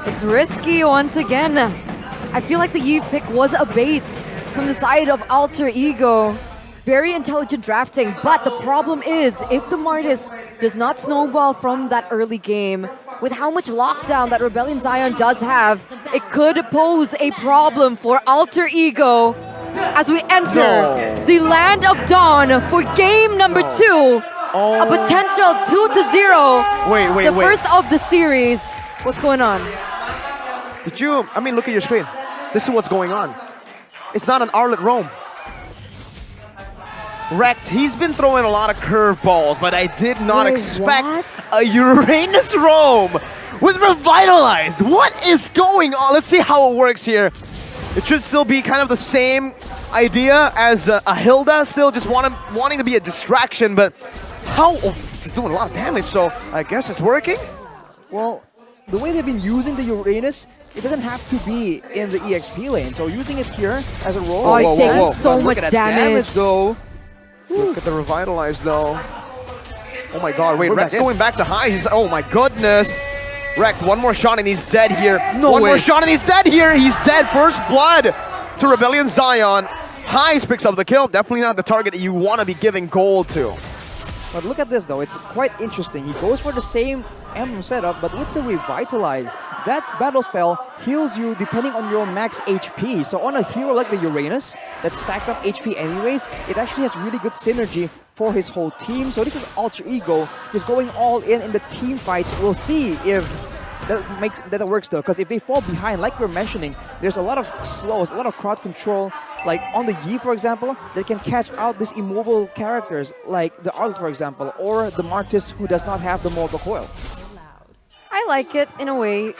It's risky once again. I feel like the Eve pick was a bait from the side of Alter Ego. Very intelligent drafting, but the problem is if the Martis does not snowball from that early game, with how much lockdown that Rebellion Zion does have, it could pose a problem for Alter Ego as we enter the Land of Dawn for game number 2. A potential 2-0. Wait. The first of the series. What's going on? Did you, look at your screen. This is what's going on. It's not an Arlet Roam. Wrecked, he's been throwing a lot of curveballs, but I did not expect a Uranus Roam was revitalized. What is going on? Let's see how it works here. It should still be kind of the same idea as a Hilda, still just wanting to be a distraction, but how? Oh, he's doing a lot of damage, so I guess it's working? Well, the way they've been using the Uranus, it doesn't have to be in the EXP lane, so using it here as a roll. Oh, he's taking so much damage though. Look at the Revitalize though. Oh my god, wait, Rex going back to high. Oh my goodness. Rex, one more shot and he's dead here. One more shot and he's dead here. He's dead. First blood to Rebellion Zion. Highs picks up the kill. Definitely not the target that you want to be giving gold to. But look at this though, it's quite interesting. He goes for the same emblem setup, but with the Revitalize, that battle spell heals you depending on your max HP. So on a hero like the Uranus, that stacks up HP anyways, it actually has really good synergy for his whole team. So this is Alter Ego, just going all in the team fights. We'll see if that works though, because if they fall behind, like we're mentioning, there's a lot of slows, a lot of crowd control, like on the Yi, for example, that can catch out these immobile characters, like the Arlet, for example, or the Martis who does not have the Mortal Coil. I like it in a way.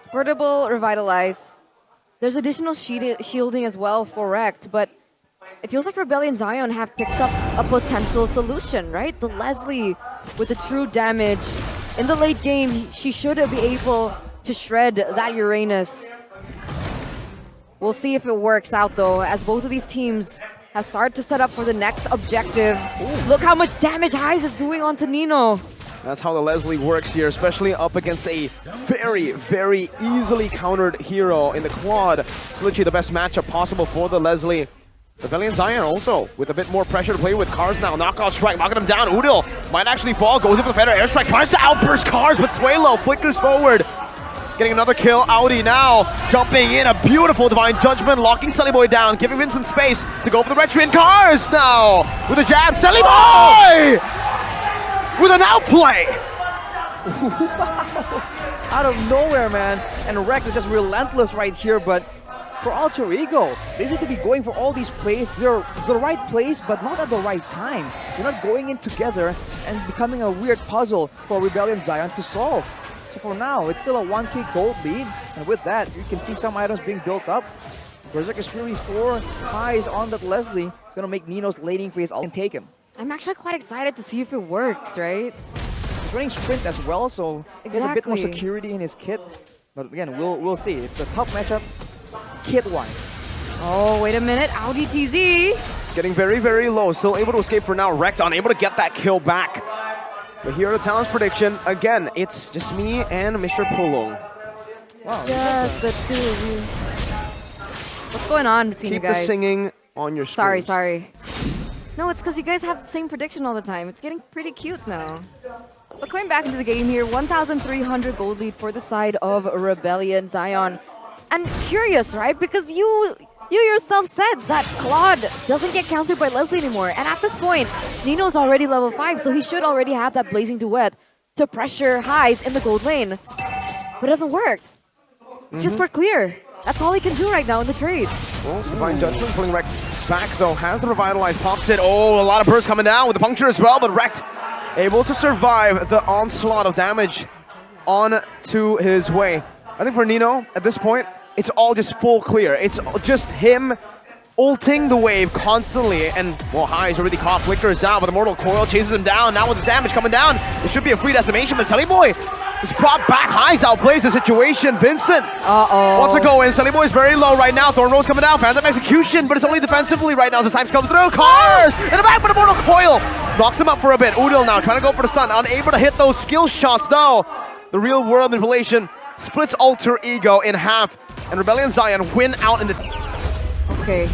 Portable Revitalize. There's additional shielding as well for Rect, but it feels like Rebellion Zion have picked up a potential solution, right? The Leslie with the true damage. In the late game, she should be able to shred that Uranus. We'll see if it works out though, as both of these teams have started to set up for the next objective. Ooh, look how much damage Highs is doing onto Nino. That's how the Leslie works here, especially up against a very, very easily countered hero in the quad. It's literally the best matchup possible for the Leslie. Rebellion Zion also with a bit more pressure to play with. Cars now, knockout strike, knocking him down. Udil might actually fall, goes in for the Feather airstrike, tries to outburst Cars, but Swalo flickers forward. Getting another kill, Audi now jumping in, a beautiful Divine Judgment, locking Sully Boy down, giving Vincent space to go for the retry, and Cars now with a jab, Sully Boy! With an outplay! Out of nowhere, man. And Rex is just relentless right here, but for Alter Ego, they seem to be going for all these plays. They're the right place, but not at the right time. They're not going in together and becoming a weird puzzle for Rebellion Zion to solve. So for now, it's still a 1k gold lead, and with that, you can see some items being built up. Berserker's Fury 4 highs on that Leslie. It's gonna make Nino's laning phase all and take him. I'm actually quite excited to see if it works, right? He's running sprint as well, so he has a bit more security in his kit. But again, we'll see. It's a tough matchup, kit-wise. Oh, wait a minute. Audi TZ. Getting very, very low. Still able to escape for now. Wrecked, unable to get that kill back. But here are the talents prediction. Again, it's just me and Mr. Pulong. Wow. Yes, the two of you. What's going on between you guys? Keep the singing on your screen. Sorry. No, it's because you guys have the same prediction all the time. It's getting pretty cute now. But coming back into the game here, 1,300 gold lead for the side of Rebellion Zion. And curious, right? Because you yourself said that Claude doesn't get countered by Leslie anymore. And at this point, Nino's already level 5, so he should already have that Blazing Duet to pressure Highs in the gold lane. But it doesn't work. It's just for clear. That's all he can do right now in the trade. Well, Divine Judgment pulling Wrecked back though. Has the Revitalize, pops it. Oh, a lot of bursts coming down with the puncture as well, but Wrecked able to survive the onslaught of damage on to his way. I think for Nino, at this point, it's all just full clear. It's just him ulting the wave constantly, and well, High's already caught, flickers out, but the Mortal Coil chases him down. Now with the damage coming down, it should be a free decimation, but Sully Boy is brought back. Highs outplays the situation. Vincent wants to go in. Sully Boy is very low right now. Thorn Rose coming down, Phantom Execution, but it's only defensively right now as the time comes through. Cars in the back with the Mortal Coil. Knocks him up for a bit. Udil now trying to go for the stun, unable to hit those skill shots though. The real world manipulation splits Alter Ego in half, and Rebellion Zion win out in the... Okay.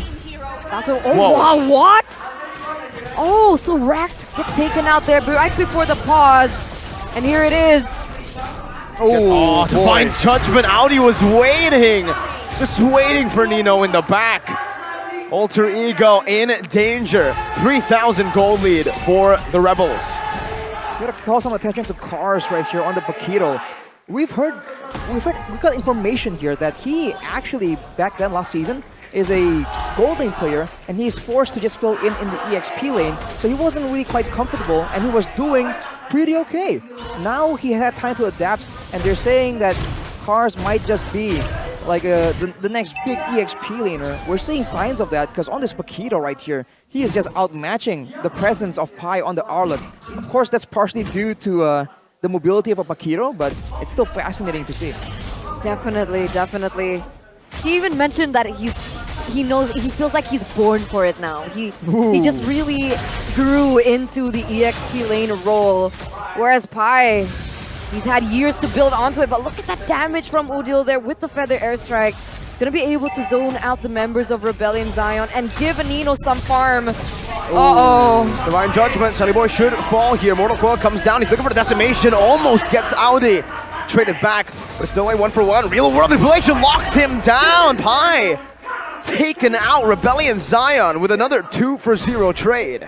That's a, oh, Whoa. wow, what? Oh, so Rekt gets taken out there right before the pause. And here it is. Oh, Divine Judgment. Audi was waiting. Just waiting for Nino in the back. Alter Ego in danger. 3,000 gold lead for the Rebels. You gotta call some attention to Cars right here on the Paquito. We got information here that he actually, back then last season, is a gold lane player, and he's forced to just fill in the EXP lane, so he wasn't really quite comfortable, and he was doing pretty okay. Now he had time to adapt, and they're saying that Cars might just be like the next big EXP laner. We're seeing signs of that, because on this Paquito right here, he is just outmatching the presence of Pi on the Arlet. Of course, that's partially due to the mobility of a Paquito, but it's still fascinating to see. Definitely, definitely. He even mentioned that he feels like he's born for it now. He just really grew into the EXP lane role, whereas Pi, he's had years to build onto it. But look at that damage from Udil there with the Feather Airstrike. Gonna be able to zone out the members of Rebellion Zion and give Nino some farm. Uh-oh. Divine Judgment. Sunny Boy should fall here. Mortal Coil comes down. He's looking for the decimation. Almost gets Audi. Traded back, but it's still a 1-for-1. Real world manipulation locks him down. Pi taken out. Rebellion Zion with another 2-for-0 trade.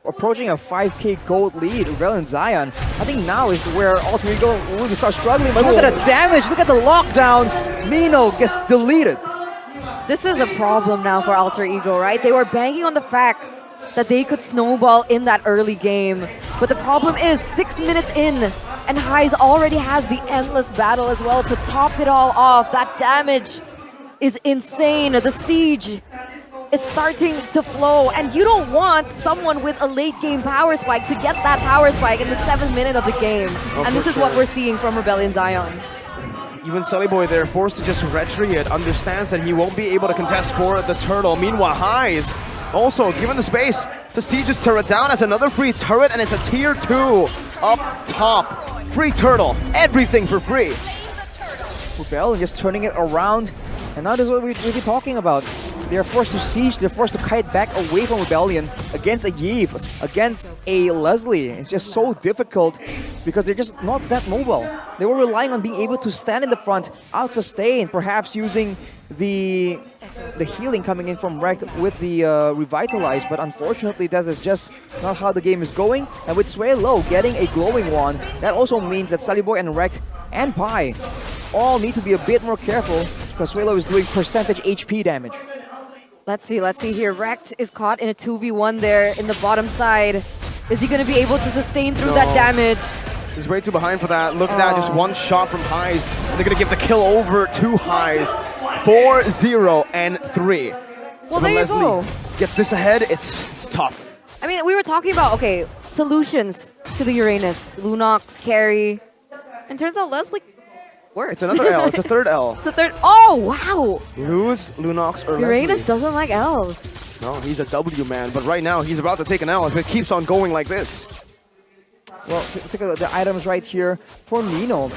Approaching a 5k gold lead, Rebellion Zion. I think now is where Alter Ego will really start struggling. But look at the damage, look at the lockdown. Nino gets deleted. This is a problem now for Alter Ego, right? They were banking on the fact that they could snowball in that early game. But the problem is 6 minutes in, and Highs already has the endless battle as well to top it all off. That damage is insane. The siege is starting to flow, and you don't want someone with a late game power spike to get that power spike in the 7th minute of the game. And this is what we're seeing from Rebellion Zion. Even Sully Boy there, forced to just retreat it, understands that he won't be able to contest for the turtle. Meanwhile, Highs also given the space to siege his turret down as another free turret, and it's a tier 2 up top. Free turtle, everything for free. Rebellion just turning it around, and now this is what we'll be talking about. They're forced to siege, they're forced to kite back away from Rebellion against a Yves, against a Leslie. It's just so difficult because they're just not that mobile. They were relying on being able to stand in the front, out-sustain, perhaps using the healing coming in from Rekt with the Revitalize, but unfortunately that is just not how the game is going. And with Sway Low getting a glowing wand, that also means that Sully Boy and Rekt and Pi all need to be a bit more careful because Sway Low is doing percentage HP damage. Let's see here. Rekt is caught in a 2v1 there in the bottom side. Is he going to be able to sustain through that damage? He's way too behind for that. Look at that, just one shot from Highs. And they're going to give the kill over to Highs. 4-0 and 3. Well, there you go. Gets this ahead, it's tough. I mean, we were talking about, okay, solutions to the Uranus. Lunox, carry. And turns out Leslie works. It's another L, it's a third L. It's a third. Oh, wow. Lose, Lunox, or Uranus Leslie. doesn't like Ls. No, he's a W man, but right now he's about to take an L if it keeps on going like this. Well, let's look at the items right here for Nino.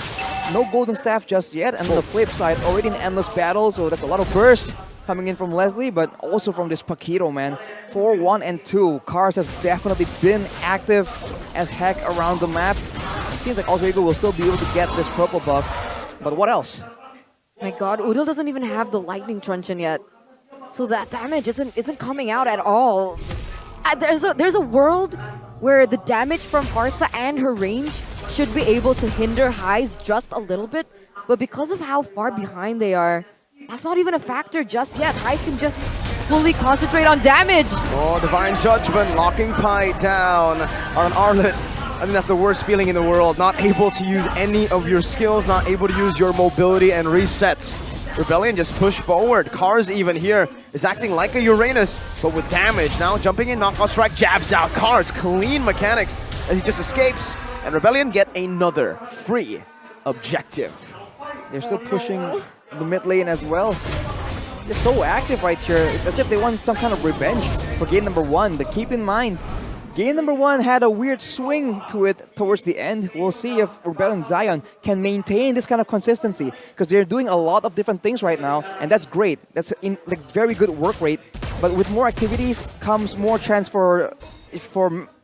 No golden staff just yet, and on the flip side, already an endless battle, so that's a lot of burst coming in from Leslie, but also from this Paquito, man. 4-1 and 2. Cars has definitely been active as heck around the map. It seems like Alter Ego will still be able to get this purple buff, but what else? My god, Udil doesn't even have the lightning truncheon yet. So that damage isn't coming out at all. There's a world where the damage from Farsa and her range should be able to hinder Highs just a little bit, but because of how far behind they are, that's not even a factor just yet. Highs can just fully concentrate on damage. Oh, Divine Judgment locking Pi down on an Arlet. I think that's the worst feeling in the world. Not able to use any of your skills, not able to use your mobility and resets. Rebellion just push forward. Cars even here is acting like a Uranus, but with damage. Now jumping in, knockout strike, jabs out. Cars, clean mechanics as he just escapes. And Rebellion get another free objective. They're still pushing the mid lane as well. They're so active right here. It's as if they want some kind of revenge for game number 1. But keep in mind, Game number 1 had a weird swing to it towards the end. We'll see if Rebellion Zion can maintain this kind of consistency because they're doing a lot of different things right now, and that's great. That's very good work rate. But with more activities comes more chance for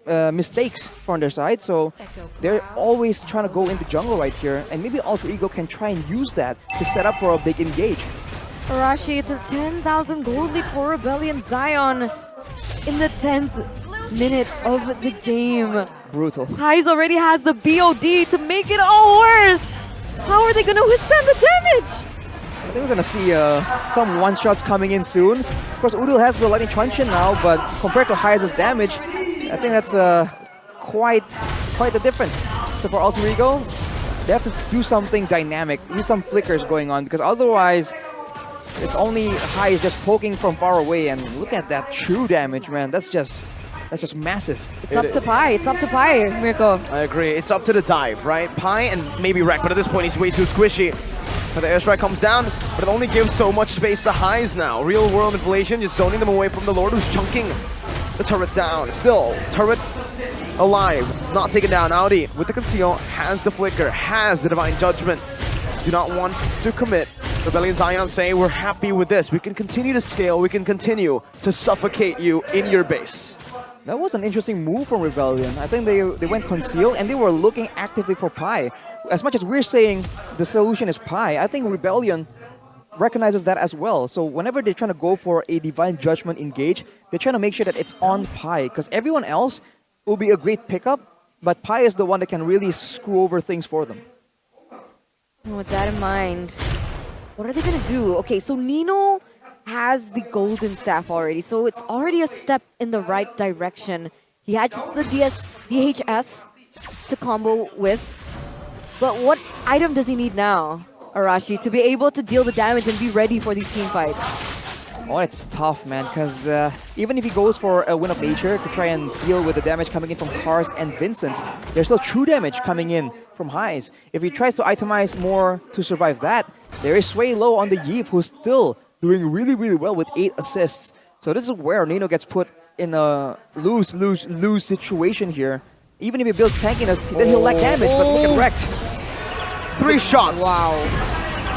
mistakes from their side. So they're always trying to go into jungle right here, and maybe Alter Ego can try and use that to set up for a big engage. Arashi, it's a 10,000 gold lead for Rebellion Zion in the 10th minute of the game. Brutal. Highs already has the BOD to make it all worse. How are they going to withstand the damage? I think we're gonna see some one-shots coming in soon. Of course, Udil has the Lightning Truncheon now, but compared to Hayes' damage, I think that's quite the difference. So for Alter Ego, they have to do something dynamic, use some flickers going on, because otherwise, it's only Hayes just poking from far away. And look at that true damage, man. That's just massive. It's up to Pi. It's up to Pi, Mirko. I agree. It's up to the dive, right? Pi and maybe Rek, but at this point he's way too squishy. But the airstrike comes down, but it only gives so much space to Highs now. Real world manipulation, just zoning them away from the Lord, who's chunking the turret down. Still, turret alive, not taken down. Audi with the conceal, has the flicker, has the divine judgment. Do not want to commit. Rebellion Zion say, we're happy with this. We can continue to scale, we can continue to suffocate you in your base. That was an interesting move from Rebellion. I think they went conceal and they were looking actively for Pi. As much as we're saying the solution is Pi, I think Rebellion recognizes that as well. So whenever they're trying to go for a divine judgment engage, they're trying to make sure that it's on Pi, because everyone else will be a great pickup, but Pi is the one that can really screw over things for them. And with that in mind, what are they going to do? Okay, so Nino has the golden staff already, so it's already a step in the right direction. He has just the DHS to combo with. But what item does he need now, Arashi, to be able to deal the damage and be ready for these team fights? Oh, it's tough, man, because even if he goes for a Wind of Nature to try and deal with the damage coming in from Cars and Vincent, there's still true damage coming in from Highs. If he tries to itemize more to survive that, there is Sway Low on the Yeef, who's still doing really, really well with 8 assists. So this is where Nino gets put in a lose situation here. Even if he builds tankiness, then he'll lack damage, but look at Wrecked. 3 shots. Wow.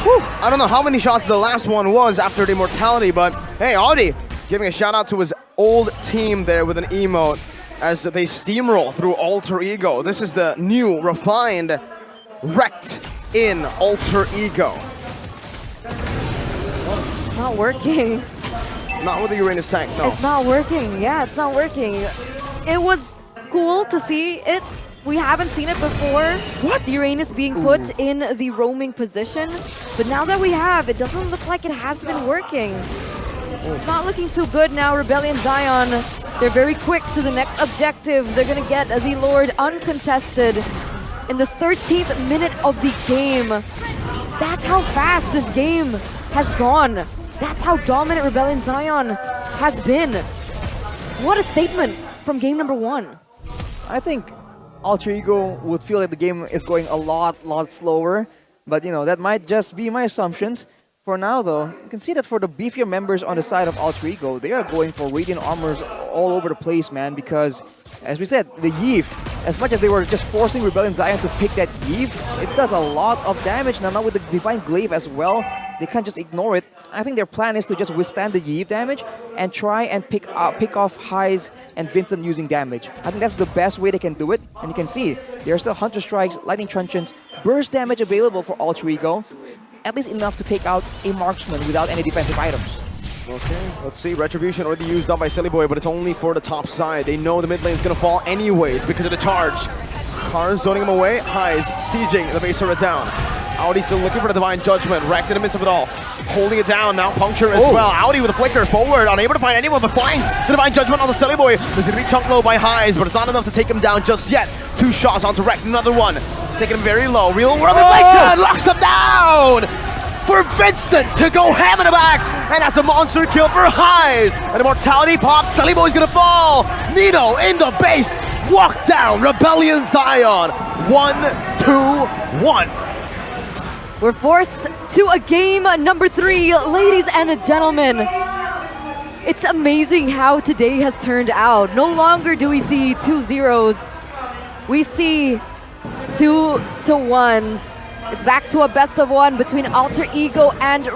Whew. I don't know how many shots the last one was after the immortality, but hey, Audi giving a shout out to his old team there with an emote as they steamroll through Alter Ego. This is the new, refined, Wrecked in Alter Ego. It's not working. Not with the Uranus tank, no. It's not working. Yeah, it's not working. It was cool to see it. We haven't seen it before. What? Uranus being put in the roaming position. But now that we have, it doesn't look like it has been working. It's not looking too good now. Rebellion Zion, they're very quick to the next objective. They're going to get the Lord uncontested in the 13th minute of the game. That's how fast this game has gone. That's how dominant Rebellion Zion has been. What a statement from game number 1. I think Alter Ego would feel like the game is going a lot slower, but you know, that might just be my assumptions. For now though, you can see that for the beefier members on the side of Alter Ego, they are going for Radiant Armors all over the place, man, because as we said, the Yeef, as much as they were just forcing Rebellion Zion to pick that Yeef, it does a lot of damage. Now with the Divine Glaive as well, they can't just ignore it. I think their plan is to just withstand the Yeef damage and try and pick off Highs and Vincent using damage. I think that's the best way they can do it. And you can see, there are still Hunter Strikes, Lightning Truncheons, burst damage available for Alter Ego. At least enough to take out a marksman without any defensive items. Okay, let's see. Retribution already used up by Silly Boy, but it's only for the top side. They know the mid lane is going to fall anyways because of the charge. Cars zoning him away. Highs sieging the base turret down. Audi still looking for the Divine Judgment. Wrecked in the midst of it all. Holding it down. Now Puncture as well. Audi with a flicker forward. Unable to find anyone, but finds the Divine Judgment on the Silly Boy. There's going to be chunk low by Highs, but it's not enough to take him down just yet. 2 shots onto Wrecked. Another one. Taking him very low. Real world inflection. Locks him down. For Vincent to go ham in the back, and that's a monster kill for Highs. An immortality pop, Silly Boy's gonna fall. Nino in the base, walk down, Rebellion Zion. 1-2-1. We're forced to a game number 3, ladies and gentlemen. It's amazing how today has turned out. No longer do we see 2-0s. We see 2-1s. It's back to a best of one between Alter Ego and